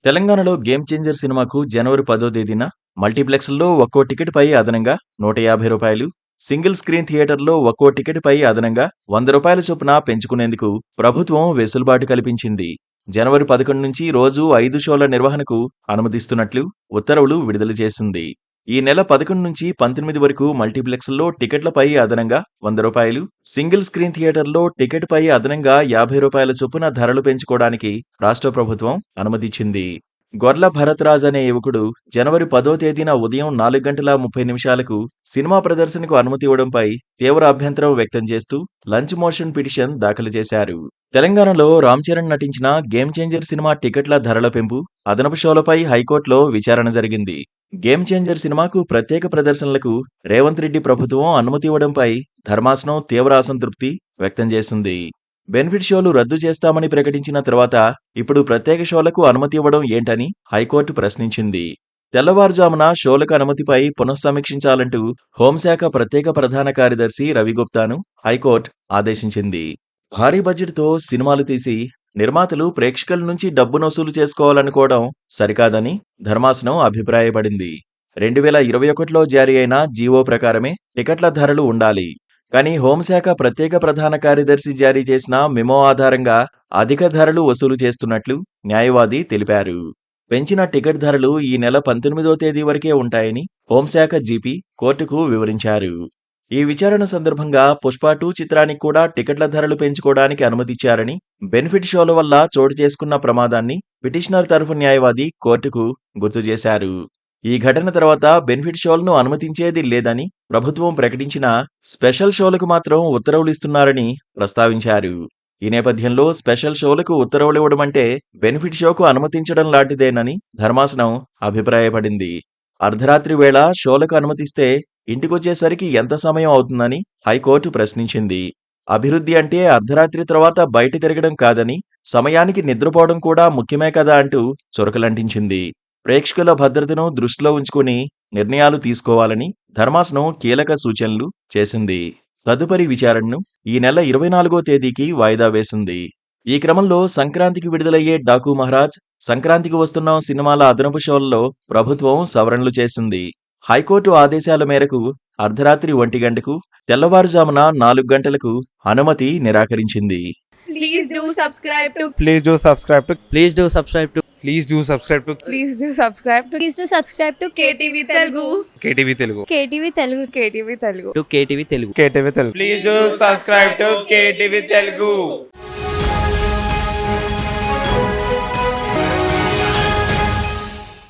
తెలంగాణలో 'game changer' సినిమాకు జనవరి 10వ తేదీన మల్టీప్లెక్స్‌ల్లో ఒక్కో టికెట్‌పై అదనంగా రూ. 150, సింగిల్ స్క్రీన్ థియేటర్‌లో ఒక్కో టికెట్‌పై అదనంగా రూ. 100 చొప్పున పెంచుకునేందుకు ప్రభుత్వం వెసులుబాటు కల్పించింది. జనవరి 11 నుంచి రోజూ 5 షోల నిర్వహణకు అనుమతిస్తున్నట్లు ఉత్తర్వులు విడుదల చేసింది. ఈ నెల 11 నుంచి 19 వరకు మల్టీప్లెక్స్‌ల్లో టికెట్లపై అదనంగా రూ. 100, సింగిల్ స్క్రీన్ థియేటర్‌లో టికెట్‌పై అదనంగా రూ. 50 చొప్పున ధరలు పెంచుకోవడానికి రాష్ట్ర ప్రభుత్వం అనుమతిచ్చింది. గొర్ల భరత్‌రాజ్ అనే యువకుడు జనవరి 10వ తేదీన ఉదయం 4:30 సినిమా ప్రదర్శనకు అనుమతి ఇవ్వడంపై తీవ్ర అభ్యంతరం వ్యక్తం చేస్తూ లంచ్ మోషన్ పిటిషన్ దాఖలు చేశారు. తెలంగాణలో రామ్ చరణ్ నటించిన 'గేమ్ చేంజర్' సినిమా టికెట్ల ధరల పెంపు, అదనపు షోలపై హైకోర్టులో విచారణ జరిగింది. 'గేమ్ చేంజర్' సినిమాకు ప్రత్యేక ప్రదర్శనలకు రేవంత్ రెడ్డి ప్రభుత్వం అనుమతి ఇవ్వడంపై ధర్మాసనం తీవ్ర అసంతృప్తి వ్యక్తం చేసింది. బెనిఫిట్ షోలు రద్దు చేస్తామని ప్రకటించిన తర్వాత ఇప్పుడు ప్రత్యేక షోలకు అనుమతి ఇవ్వడం ఏంటని హైకోర్టు ప్రశ్నించింది. తెల్లవారుజామున షోలకు అనుమతిపై పునఃసమీక్షించాలంటూ హోంశాఖ ప్రత్యేక ప్రధాన కార్యదర్శి రవిగుప్తాను హైకోర్టు ఆదేశించింది. భారీ బడ్జెట్తో సినిమాలు తీసి నిర్మాతలు ప్రేక్షకుల నుంచి డబ్బును వసూలు చేసుకోవాలనుకోవడం సరికాదని ధర్మాసనం అభిప్రాయపడింది. 2021లో జారీ అయిన జీవో ప్రకారమే టికెట్ల ధరలు ఉండాలి. కానీ హోంశాఖ ప్రత్యేక ప్రధాన కార్యదర్శి జారీ చేసిన మెమో ఆధారంగా అధిక ధరలు వసూలు చేస్తున్నట్లు న్యాయవాది తెలిపారు. పెంచిన టికెట్ ధరలు ఈ నెల 19వ తేదీ వరకే ఉంటాయని హోంశాఖ జీపీ కోర్టుకు వివరించారు. ఈ విచారణ సందర్భంగా పుష్ప 2 చిత్రానికి కూడా టికెట్ల ధరలు పెంచుకోవడానికి అనుమతిచ్చారని, బెనిఫిట్ షోల వల్ల చోటు చేసుకున్న ప్రమాదాన్ని పిటిషనర్ తరఫు న్యాయవాది కోర్టుకు గుర్తు చేశారు. ఈ ఘటన తర్వాత బెనిఫిట్ షోలను అనుమతించేది లేదని ప్రభుత్వం ప్రకటించినా స్పెషల్ షోలకు మాత్రం ఉత్తర్వులిస్తున్నారని ప్రస్తావించారు. ఈ నేపథ్యంలో స్పెషల్ షోలకు ఉత్తర్వులివ్వడమంటే బెనిఫిట్ షోకు అనుమతించడం లాంటిదేనని ధర్మాసనం అభిప్రాయపడింది. అర్ధరాత్రి వేళ షోలకు అనుమతిస్తే ఇంటికొచ్చేసరికి ఎంత సమయం అవుతుందని హైకోర్టు ప్రశ్నించింది. అభివృద్ధి అంటే అర్ధరాత్రి తర్వాత బయట తిరగడం కాదని, సమయానికి నిద్రపోవడం కూడా ముఖ్యమే కదా అంటూ చురకలంటించింది. ప్రేక్షకుల భద్రతను దృష్టిలో ఉంచుకుని నిర్ణయాలు తీసుకోవాలని ధర్మాసనం కీలక సూచనలు చేసింది. తదుపరి విచారణను ఈ నెల 24వ తేదీకి వాయిదా వేసింది. ఈ క్రమంలో సంక్రాంతికి విడుదలయ్యే డాకు మహారాజ్, సంక్రాంతికి వస్తున్న సినిమాల అదనపు షోలలో ప్రభుత్వం సవరణలు చేసింది. హైకోర్టు ఆదేశాల మేరకు అర్ధరాత్రి 1 గంటకు, తెల్లవారుజామున 4 గంటలకు అనుమతి నిరాకరించింది. Please do subscribe to Please do subscribe to Please do subscribe to Please do subscribe to Please do subscribe to Please do subscribe to KTV Telugu. KTV Telugu. KTV Telugu. KTV Telugu. KTV Telugu. KTV Telugu. Please do subscribe to KTV Telugu.